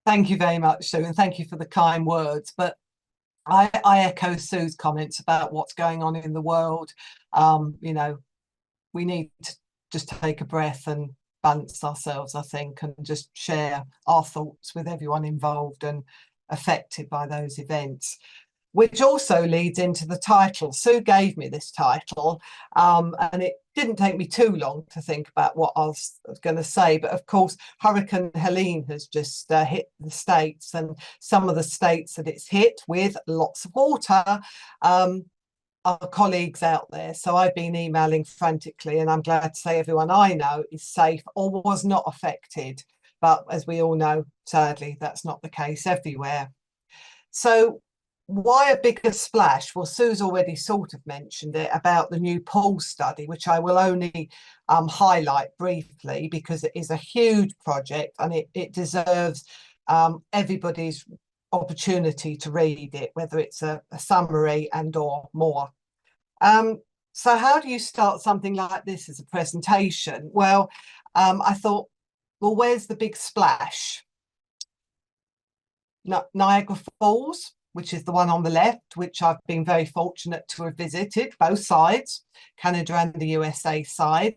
Thank you very much, Sue, and thank you for the kind words. But I echo Sue's comments about what's going on in the world. You know, we need to just take a breath and balance ourselves, I think, and just share our thoughts with everyone involved and affected by those events. Which also leads into the title. Sue gave me this title, and it didn't take me too long to think about what I was going to say. But of course, Hurricane Helene has just hit the States, and some of the states that it's hit with lots of water are colleagues out there. So I've been emailing frantically, and I'm glad to say everyone I know is safe or was not affected. But as we all know, sadly, that's not the case everywhere. So why a bigger splash? Well, Sue's already sort of mentioned it about the new pool study, which I will only highlight briefly because it is a huge project and it deserves everybody's opportunity to read it, whether it's a summary and or more. So how do you start something like this as a presentation? Well, I thought, well, where's the big splash? Niagara Falls, which is the one on the left, which I've been very fortunate to have visited, both sides, Canada and the USA side.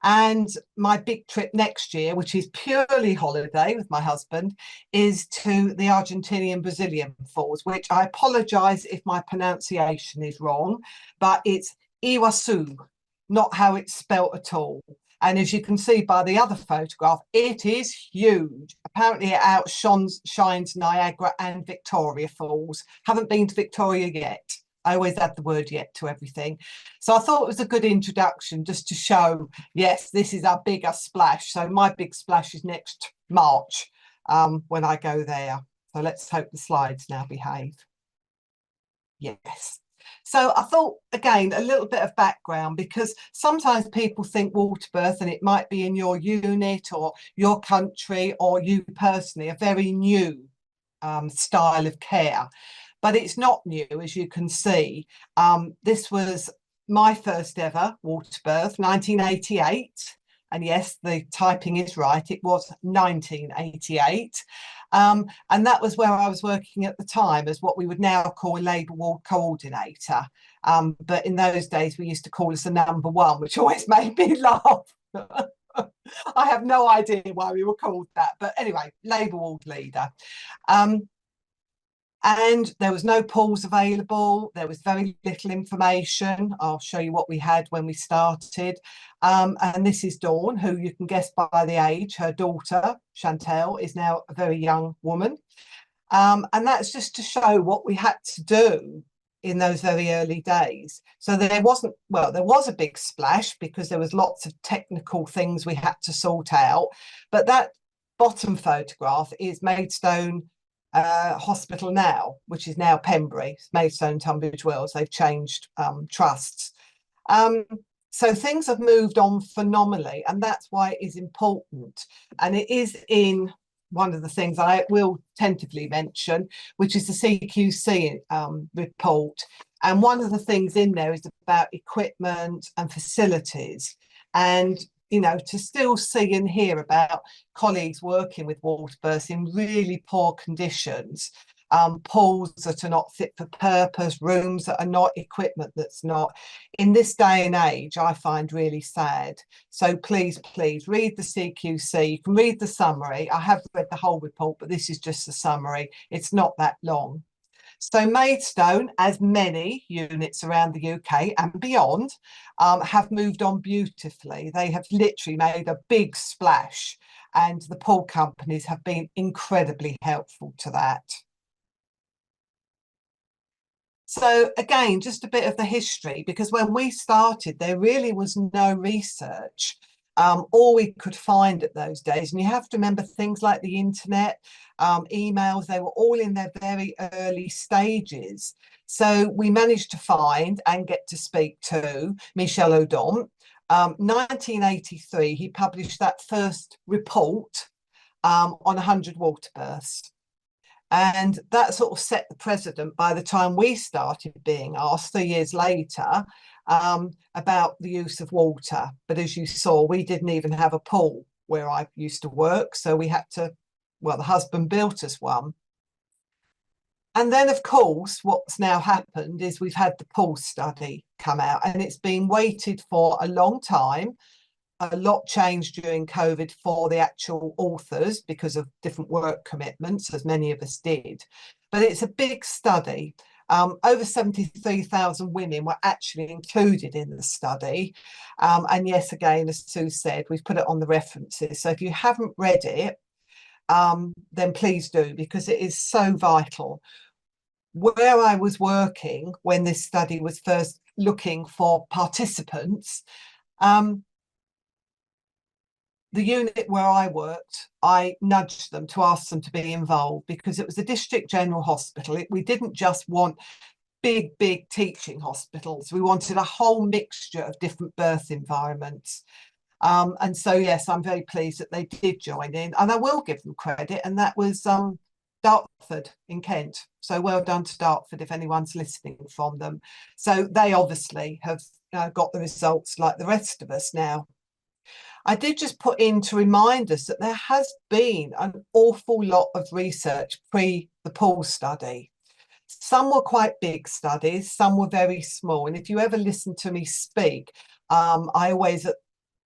And my big trip next year, which is purely holiday with my husband, is to the Argentinian Brazilian Falls, which I apologise if my pronunciation is wrong, but it's Iguazu, not how it's spelt at all. And as you can see by the other photograph, it is huge. Apparently it outshines Niagara and Victoria Falls. Haven't been to Victoria yet. I always add the word yet to everything. So I thought it was a good introduction just to show, yes, this is our bigger splash. So my big splash is next March when I go there. So let's hope the slides now behave. Yes. So I thought, again, a little bit of background, because sometimes people think water birth, and it might be in your unit or your country or you personally, a very new style of care. But it's not new, as you can see. This was my first ever water birth, 1988. And yes, the typing is right. It was 1988. And that was where I was working at the time as what we would now call a labour ward coordinator. But in those days, we used to call us a number one, which always made me laugh. I have no idea why we were called that. But anyway, labour ward leader. And there was no pools available. There was very little information. I'll show you what we had when we started. And this is Dawn, who you can guess by the age. Her daughter, Chantel, is now a very young woman. And that's just to show what we had to do in those very early days. So there wasn't, well, there was a big splash because there was lots of technical things we had to sort out. But that bottom photograph is Maidstone Hospital now, which is now Pembury, Maidstone, Tunbridge Wells. They've changed trusts. So things have moved on phenomenally, and that's why it is important. And it is in one of the things I will tentatively mention, which is the CQC report. And one of the things in there is about equipment and facilities. And you know, to still see and hear about colleagues working with water births in really poor conditions, pools that are not fit for purpose, rooms that are not, equipment that's not. In this day and age, I find really sad. So please, please read the CQC. You can read the summary. I have read the whole report, but this is just the summary. It's not that long. So Maidstone, as many units around the UK and beyond, have moved on beautifully. They have literally made a big splash, and the pool companies have been incredibly helpful to that. So again, just a bit of the history, because when we started, there really was no research. All we could find at those days, and you have to remember things like the internet, emails, they were all in their very early stages. So we managed to find and get to speak to Michel Audon. 1983, he published that first report on 100 water births. And that sort of set the precedent by the time we started being asked 3 years later about the use of water. But as you saw, we didn't even have a pool where I used to work. So we had to well, the husband built us one. And then, of course, what's now happened is we've had the Pulse study come out, and it's been waited for a long time. A lot changed during COVID for the actual authors because of different work commitments, as many of us did. But it's a big study. Over 73,000 women were actually included in the study. And yes, again, as Sue said, we've put it on the references. So if you haven't read it, then please do, because it is so vital. Where I was working when this study was first looking for participants, the unit where I worked, I nudged them to ask them to be involved because it was a district general hospital. We didn't just want big teaching hospitals. We wanted a whole mixture of different birth environments. And so, yes, I'm very pleased that they did join in, and I will give them credit, and that was Dartford in Kent. So well done to Dartford if anyone's listening from them. So they obviously have got the results like the rest of us now. I did just put in to remind us that there has been an awful lot of research pre the Pulse study. Some were quite big studies, some were very small. And if you ever listen to me speak, I always, at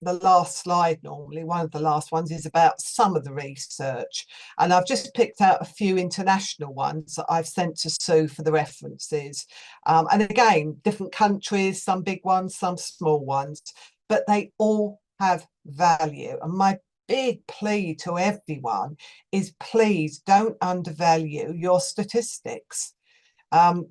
the last slide normally, one of the last ones is about some of the research. And I've just picked out a few international ones that I've sent to Sue for the references. And again, different countries, some big ones, some small ones, but they all have value. And my big plea to everyone is please don't undervalue your statistics,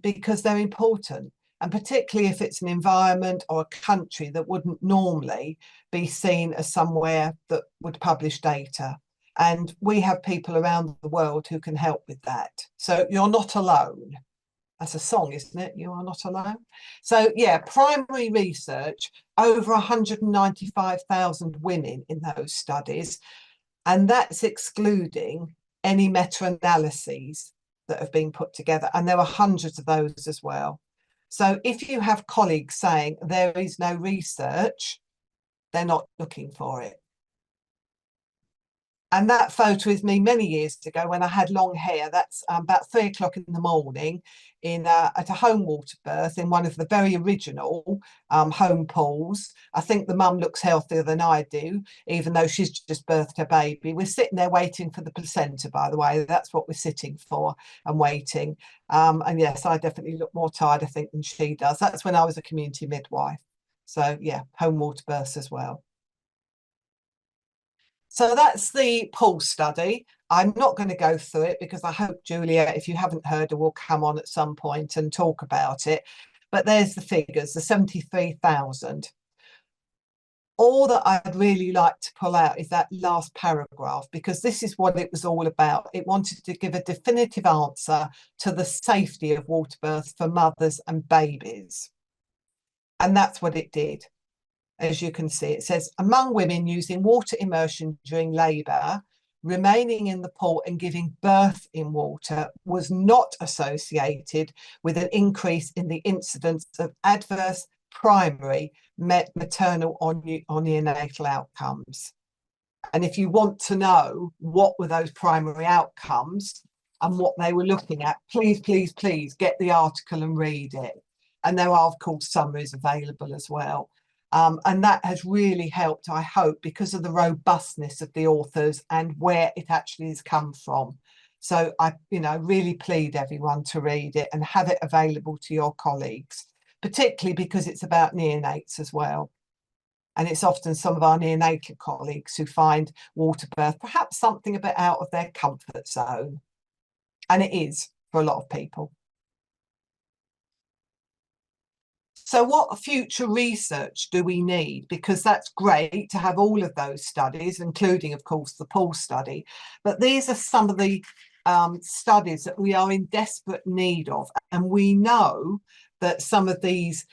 because they're important. And particularly if it's an environment or a country that wouldn't normally be seen as somewhere that would publish data. And we have people around the world who can help with that. So you're not alone. That's a song, isn't it? You are not alone. So yeah, primary research, over 195,000 women in those studies. And that's excluding any meta-analyses that have been put together. And there are hundreds of those as well. So if you have colleagues saying there is no research, they're not looking for it. And that photo is me many years ago when I had long hair. That's about 3 o'clock in the morning at a home water birth in one of the very original home pools. I think the mum looks healthier than I do, even though she's just birthed her baby. We're sitting there waiting for the placenta, by the way. That's what we're sitting for and waiting. And yes, I definitely look more tired, I think, than she does. That's when I was a community midwife. So yeah, home water births as well. So that's the Pulse study. I'm not going to go through it because I hope Julia, if you haven't heard her, will come on at some point and talk about it. But there's the figures, the 73,000. All that I'd really like to pull out is that last paragraph, because this is what it was all about. It wanted to give a definitive answer to the safety of water births for mothers and babies. And that's what it did. As you can see, it says, among women using water immersion during labour, remaining in the pool and giving birth in water was not associated with an increase in the incidence of adverse primary maternal or neonatal outcomes. And if you want to know what were those primary outcomes and what they were looking at, please get the article and read it. And there are, of course, summaries available as well. And that has really helped, I hope, because of the robustness of the authors and where it actually has come from. So I, really plead everyone to read it and have it available to your colleagues, particularly because it's about neonates as well. And it's often some of our neonatal colleagues who find water birth perhaps something a bit out of their comfort zone. And it is for a lot of people. So what future research do we need? Because that's great to have all of those studies, including, of course, the Pulse study. But these are some of the studies that we are in desperate need of. And we know that some of these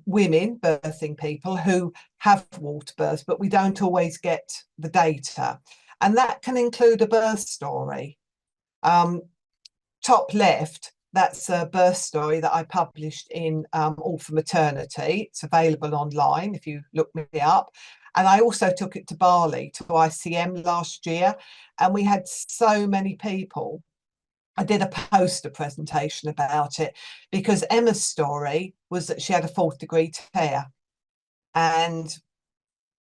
women, birthing people who have water births, but we don't always get the data. And that can include a birth story. Top left, that's a birth story that I published in All for Maternity. It's available online if you look me up. And I also took it to Bali, to ICM last year, and we had so many people. I did a poster presentation about it because Emma's story was that she had a 4th-degree tear, and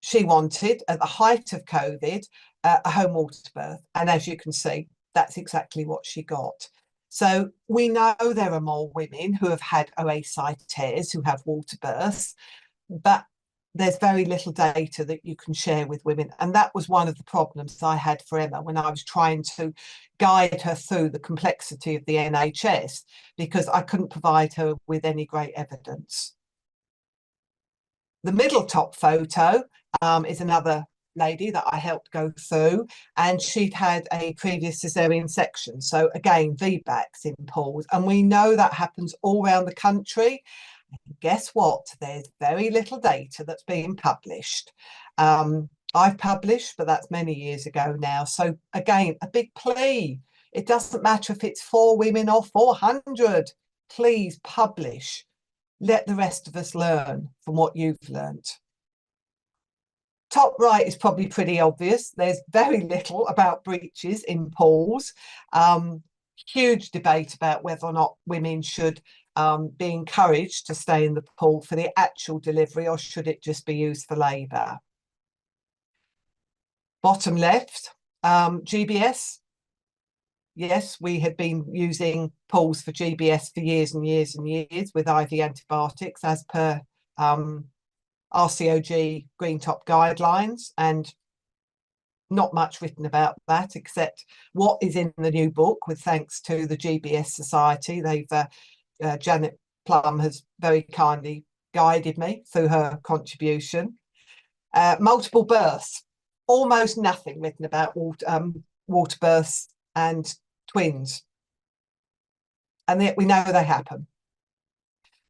she wanted, at the height of COVID, a home water birth. And as you can see, that's exactly what she got. So we know there are more women who have had OA tears who have water births, but there's very little data that you can share with women. And that was one of the problems I had for Emma when I was trying to guide her through the complexity of the NHS, because I couldn't provide her with any great evidence. The middle top photo is another lady that I helped go through, and she'd had a previous cesarean section. So again, VBACs in pools. And we know that happens all around the country. Guess what? There's very little data that's being published. I've published, but that's many years ago now. So again, a big plea. It doesn't matter if it's 4 women or 400. Please publish. Let the rest of us learn from what you've learned. Top right is probably pretty obvious. There's very little about breaches in pools. Huge debate about whether or not women should be encouraged to stay in the pool for the actual delivery, or should it just be used for labour. Bottom left, GBS. Yes, we had been using pools for GBS for years and years and years with IV antibiotics as per RCOG Green Top guidelines, and not much written about that except what is in the new book, with thanks to the GBS Society. They've Janet Plum has very kindly guided me through her contribution. Multiple births, almost nothing written about water births and twins, and yet we know they happen.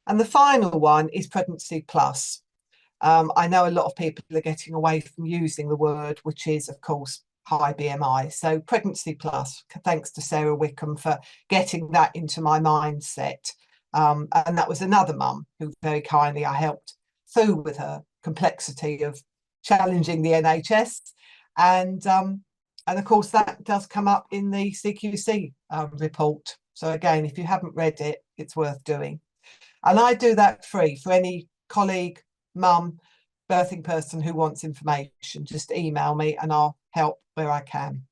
And the final one is pregnancy plus. I know a lot of people are getting away from using the word, which is, of course, high BMI. So pregnancy plus, thanks to Sarah Wickham for getting that into my mindset. And that was another mum who very kindly I helped through with her complexity of challenging the NHS. And of course, that does come up in the CQC report. So again, if you haven't read it, it's worth doing. And I do that free for any colleague, mum, birthing person who wants information. Just email me and I'll help where I can.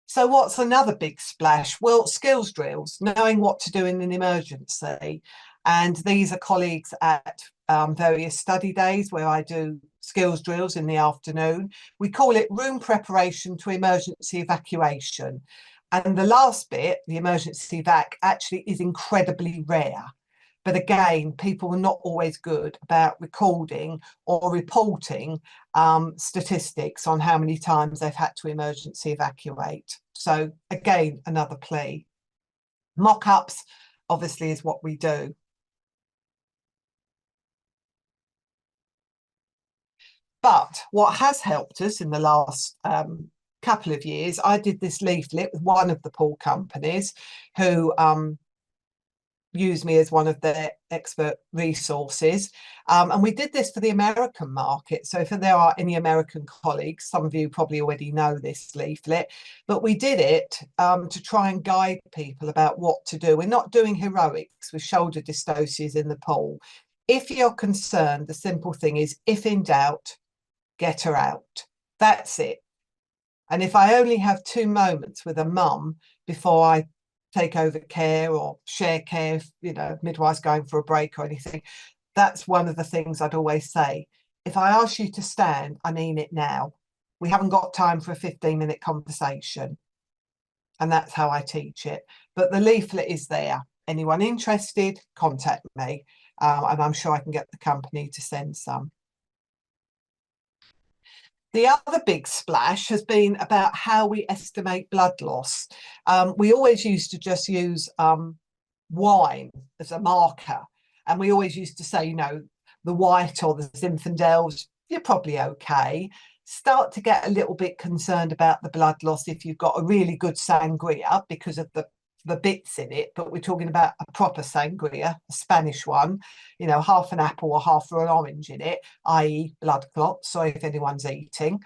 So what's another big splash? Well, skills drills, knowing what to do in an emergency. And these are colleagues at various study days where I do skills drills in the afternoon. We call it room preparation to emergency evacuation. And the last bit, the emergency evac, actually is incredibly rare. But again, people are not always good about recording or reporting statistics on how many times they've had to emergency evacuate. So again, another plea. Mock-ups, obviously, is what we do. But what has helped us in the last couple of years, I did this leaflet with one of the pool companies who use me as one of their expert resources. And we did this for the American market. So if there are any American colleagues, some of you probably already know this leaflet, but we did it to try and guide people about what to do. We're not doing heroics with shoulder dystocias in the pool. If you're concerned, the simple thing is, if in doubt, get her out. That's it. And if I only have 2 moments with a mum before I take over care or share care, if, you know, midwives going for a break or anything, that's one of the things I'd always say. If I ask you to stand, I mean it now. We haven't got time for a 15-minute conversation. And that's how I teach it. But the leaflet is there. Anyone interested, contact me. And I'm sure I can get the company to send some. The other big splash has been about how we estimate blood loss. We always used to just use wine as a marker. And we always used to say, you know, the white or the Zinfandels, you're probably okay. Start to get a little bit concerned about the blood loss if you've got a really good sangria because of the the bits in it, but we're talking about a proper sangria, a Spanish one, you know, half an apple or half an orange in it, i.e. blood clot. Sorry if anyone's eating.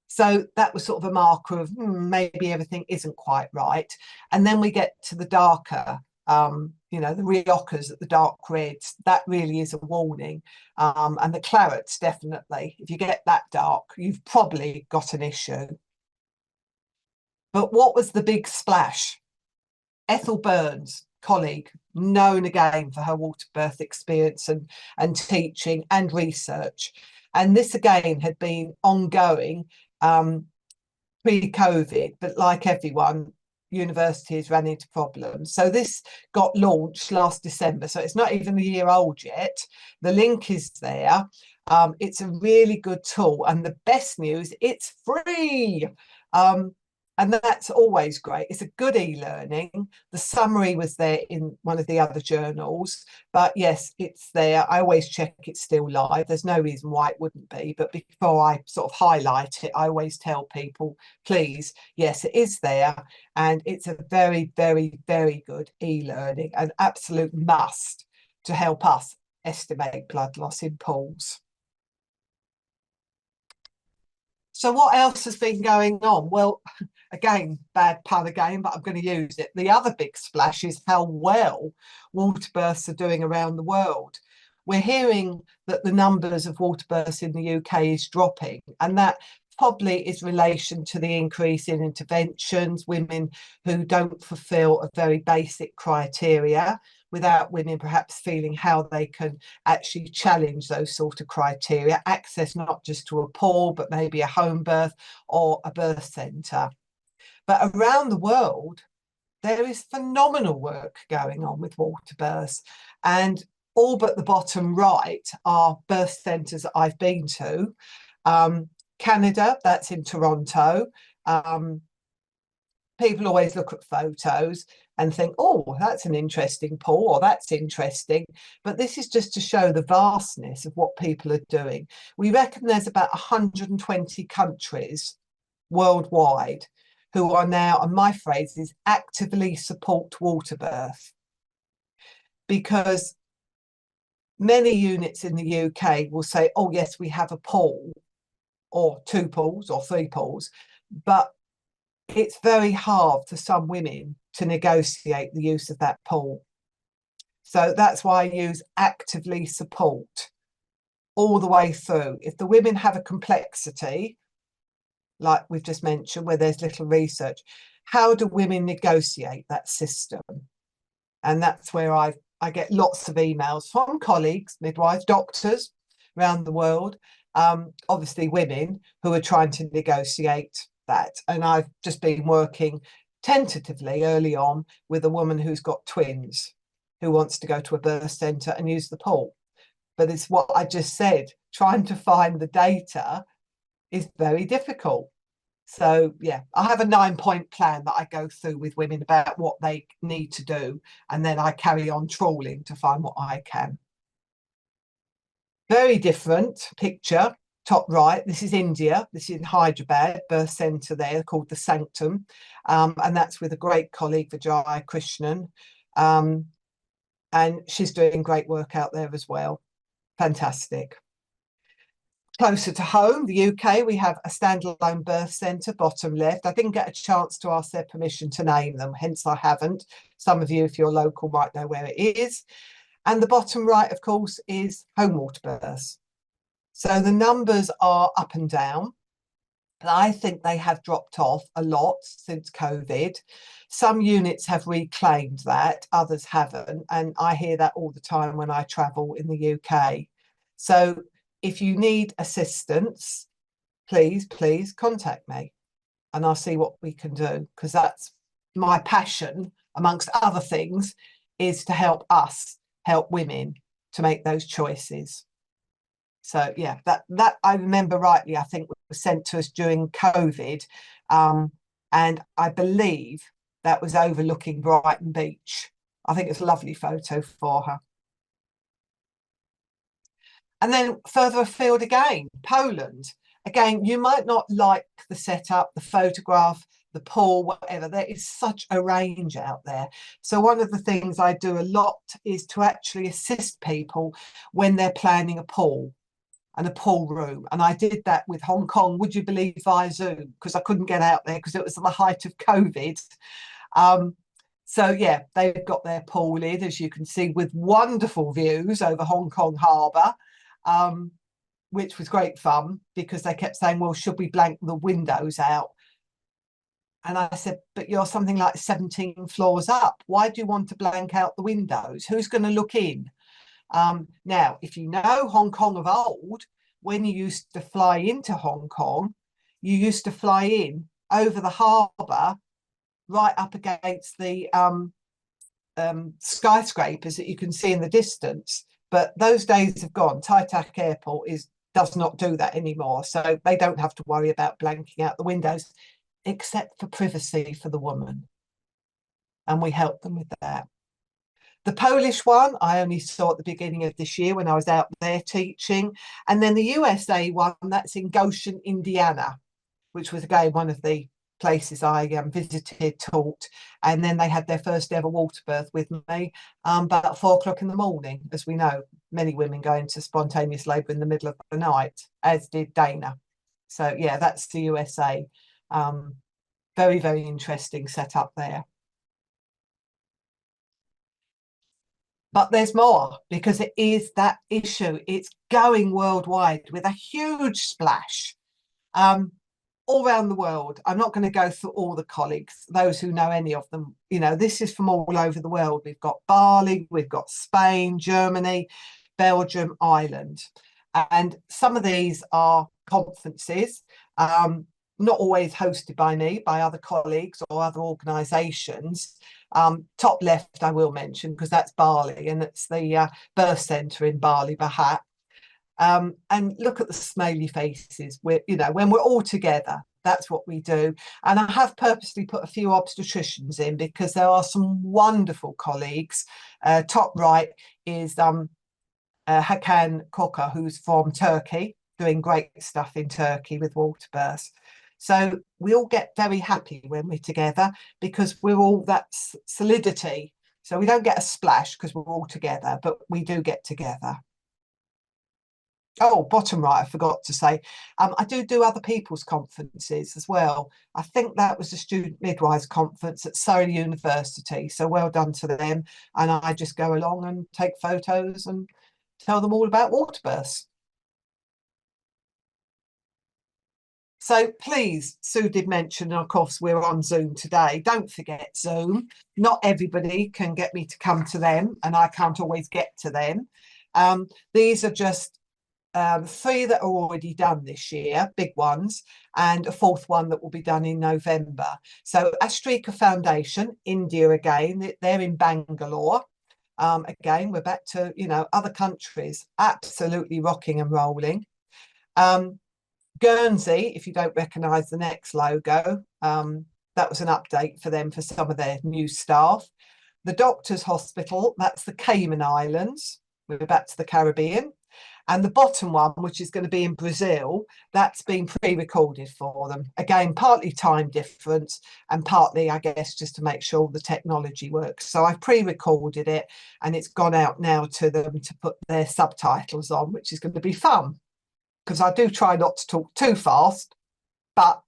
So that was sort of a marker of maybe everything isn't quite right. And then we get to the darker, you know, the Riocas, the dark reds, that really is a warning. And the clarets, definitely. If you get that dark, you've probably got an issue. But what was the big splash? Ethel Burns, colleague, known again for her water birth experience and teaching and research. And this again had been ongoing pre-COVID, but like everyone, universities ran into problems. So this got launched last December. So it's not even a year old yet. The link is there. It's a really good tool. And the best news, it's free. And that's always great. It's a good e-learning. The summary was there in one of the other journals, but yes, it's there. I always check it's still live. There's no reason why it wouldn't be, but before I sort of highlight it, I always tell people, please, yes, it is there. And it's a very, very, very good e-learning, an absolute must to help us estimate blood loss in pools. So what else has been going on? Well, again, bad pun again, but I'm going to use it. The other big splash is how well water births are doing around the world. We're hearing that the numbers of water births in the UK is dropping, and that probably is relation to the increase in interventions, women who don't fulfil a very basic criteria, without women perhaps feeling how they can actually challenge those sort of criteria, access not just to a pool, but maybe a home birth or a birth centre. But around the world, there is phenomenal work going on with water births. And all but the bottom right are birth centres that I've been to. Canada, that's in Toronto. People always look at photos and think, oh, that's an interesting pool, or that's interesting. But this is just to show the vastness of what people are doing. We reckon there's about 120 countries worldwide who are now, and my phrase is, actively support water birth. Because many units in the UK will say, oh, yes, we have a pool, or 2 pools, or 3 pools, but it's very hard for some women to negotiate the use of that pool. So that's why I use actively support all the way through. If the women have a complexity, like we've just mentioned, where there's little research, how do women negotiate that system? And that's where I get lots of emails from colleagues, midwives, doctors around the world, obviously women who are trying to negotiate that. And I've just been working tentatively early on with a woman who's got twins, who wants to go to a birth centre and use the pool. But it's what I just said, trying to find the data is very difficult. So yeah, I have a 9-point plan that I go through with women about what they need to do, and then I carry on trawling to find what I can. Very different picture. Top right, this is India. This is in Hyderabad, birth centre there called the Sanctum. And that's with a great colleague, Vijaya Krishnan. And she's doing great work out there as well. Fantastic. Closer to home, the UK, we have a standalone birth centre, bottom left. I didn't get a chance to ask their permission to name them, hence I haven't. Some of you, if you're local, might know where it is. And the bottom right, of course, is home water births. So the numbers are up and down. But I think they have dropped off a lot since COVID. Some units have reclaimed that, others haven't. And I hear that all the time when I travel in the UK. So if you need assistance, please contact me and I'll see what we can do, because that's my passion, amongst other things, is to help us help women to make those choices. So yeah, that I remember rightly, I think was sent to us during COVID, and I believe that was overlooking Brighton Beach. I think it's a lovely photo for her. And then further afield again, Poland. Again, you might not like the setup, the photograph, the pool, whatever. There is such a range out there. So one of the things I do a lot is to actually assist people when they're planning a pool and a pool room. And I did that with Hong Kong, would you believe, via Zoom, because I couldn't get out there because it was at the height of COVID. So yeah, they've got their pool in, as you can see, with wonderful views over Hong Kong Harbour, which was great fun because they kept saying, well, should we blank the windows out? And I said, but you're something like 17 floors up. Why do you want to blank out the windows? Who's going to look in? Now, if you know Hong Kong of old, when you used to fly into Hong Kong, you used to fly in over the harbour, right up against the skyscrapers that you can see in the distance. But those days have gone. Tai Tak Airport does not do that anymore. So they don't have to worry about blanking out the windows, except for privacy for the woman. And we help them with that. The Polish one, I only saw at the beginning of this year when I was out there teaching. And then the USA one, that's in Goshen, Indiana, which was, again, one of the places I visited, taught. And then they had their first ever water birth with me about 4 o'clock in the morning. As we know, many women go into spontaneous labour in the middle of the night, as did Dana. So, yeah, that's the USA. Very, very interesting setup there. But there's more, because it is that issue. It's going worldwide with a huge splash all around the world. I'm not going to go through all the colleagues, those who know any of them. You know, this is from all over the world. We've got Bali, we've got Spain, Germany, Belgium, Ireland. And some of these are conferences, not always hosted by me, by other colleagues or other organisations. Top left I will mention, because that's Bali, and it's the birth centre in Bali, Bahat. And look at the smiley faces. You know, when we're all together, that's what we do. And I have purposely put a few obstetricians in because there are some wonderful colleagues. Top right is Hakan Koka, who's from Turkey, doing great stuff in Turkey with water births. So we all get very happy when we're together because we're all that solidity. So we don't get a splash because we're all together, but we do get together. Oh, bottom right, I forgot to say, I do other people's conferences as well. I think that was the Student Midwives Conference at Surrey University. So well done to them. And I just go along and take photos and tell them all about water births. So please, Sue did mention, of course, we're on Zoom today. Don't forget Zoom. Not everybody can get me to come to them, and I can't always get to them. These are just 3 that are already done this year, big ones, and a 4th one that will be done in November. So Astrika Foundation, India again, they're in Bangalore. Again, we're back to, you know, other countries, absolutely rocking and rolling. Guernsey, if you don't recognise the next logo, that was an update for them for some of their new staff. The Doctors Hospital, that's the Cayman Islands. We're back to the Caribbean. And the bottom one, which is going to be in Brazil, that's been pre-recorded for them. Again, partly time difference and partly, I guess, just to make sure the technology works. So I've pre-recorded it and it's gone out now to them to put their subtitles on, which is going to be fun. Because I do try not to talk too fast, but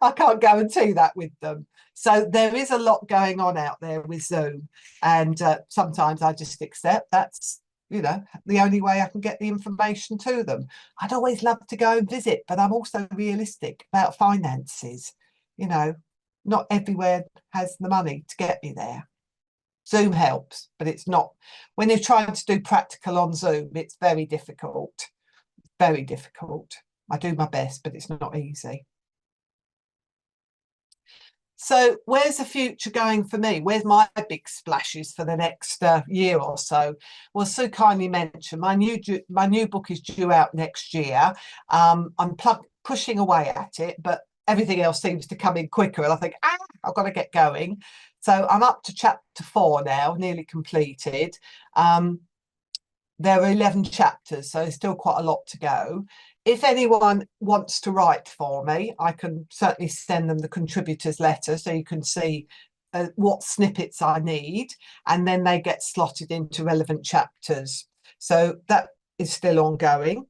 I can't guarantee that with them. So there is a lot going on out there with Zoom. And sometimes I just accept that's, you know, the only way I can get the information to them. I'd always love to go and visit, but I'm also realistic about finances. You know, not everywhere has the money to get me there. Zoom helps, but it's not. When you're trying to do practical on Zoom, it's very difficult. Very difficult. I do my best, but it's not easy. So where's the future going for me? Where's my big splashes for the next year or so? Well, Sue kindly mentioned my new book is due out next year. I'm pushing away at it, but everything else seems to come in quicker. And I think, I've got to get going. So I'm up to chapter 4 now, nearly completed. There are 11 chapters, so there's still quite a lot to go. if anyone wants to write for me, I can certainly send them the contributors letter so you can see what snippets I need, and then they get slotted into relevant chapters. So that is still ongoing.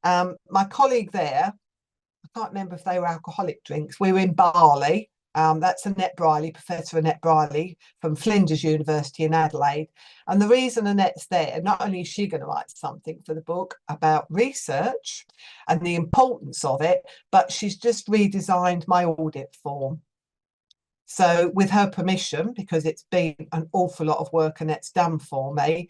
My colleague there, I can't remember if they were alcoholic drinks. We were in barley. That's Annette Briley, Professor Annette Briley from Flinders University in Adelaide. And the reason Annette's there, not only is she going to write something for the book about research and the importance of it, but she's just redesigned my audit form. So with her permission, because it's been an awful lot of work Annette's done for me,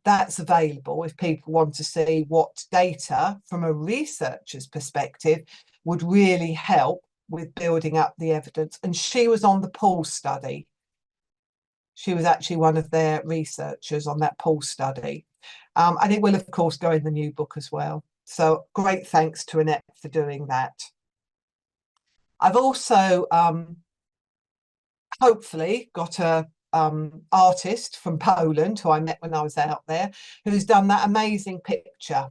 that's available if people want to see what data from a researcher's perspective would really help with building up the evidence. And she was on the pool study. She was actually one of their researchers on that pool study. And it will, of course, go in the new book as well. So great thanks to Annette for doing that. I've also hopefully got a artist from Poland who I met when I was out there, who's done that amazing picture.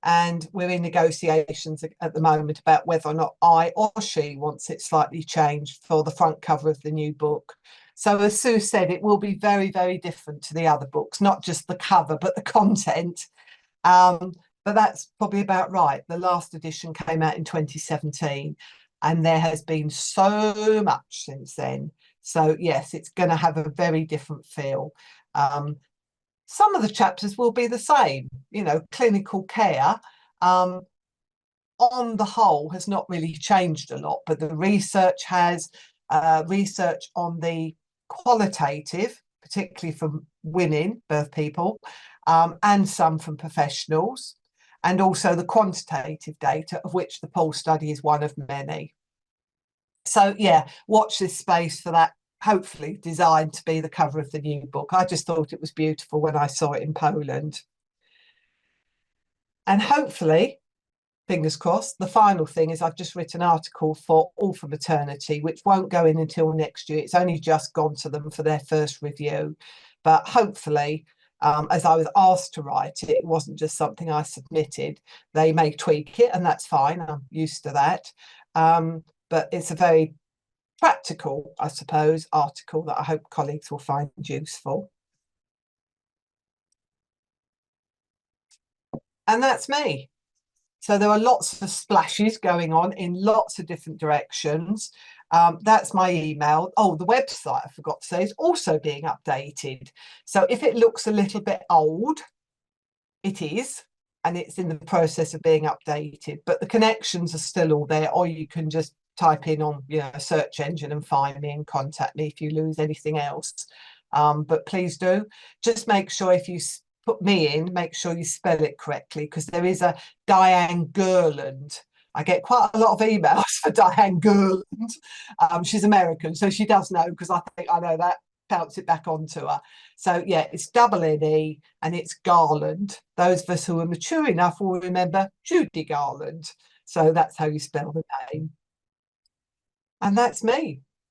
And we're in negotiations at the moment about whether or not I or she wants it slightly changed for the front cover of the new book. So as Sue said, it will be very, very different to the other books, not just the cover, but the content. But that's probably about right. The last edition came out in 2017, and there has been so much since then. So yes, it's going to have a very different feel. Some of the chapters will be the same, you know, clinical care on the whole has not really changed a lot, but the research has research on the qualitative, particularly from women, birth people, and some from professionals, and also the quantitative data, of which the poll study is one of many. So yeah, watch this space for that, hopefully designed to be the cover of the new book. I just thought it was beautiful when I saw it in Poland. And hopefully, fingers crossed, the final thing is I've just written an article for All for Maternity, which won't go in until next year. It's only just gone to them for their first review. But hopefully, as I was asked to write it, it wasn't just something I submitted. They may tweak it, and that's fine. I'm used to that. But it's a very practical, I suppose, article that I hope colleagues will find useful. And that's me. So there are lots of splashes going on in lots of different directions. That's my email. Oh, the website, I forgot to say, is also being updated. So if it looks a little bit old, it is, and it's in the process of being updated, but the connections are still all there, or you can just type in on, you know, a search engine and find me and contact me if you lose anything else. But please do just make sure if you put me in, make sure you spell it correctly, because there is a Dianne Garland. I get quite a lot of emails for Dianne Garland. She's American, so she does know, because I think I know that, bounce it back onto her. So yeah, it's double-N-E and it's Garland. Those of us who are mature enough will remember Judy Garland. So that's how you spell the name. And that's me.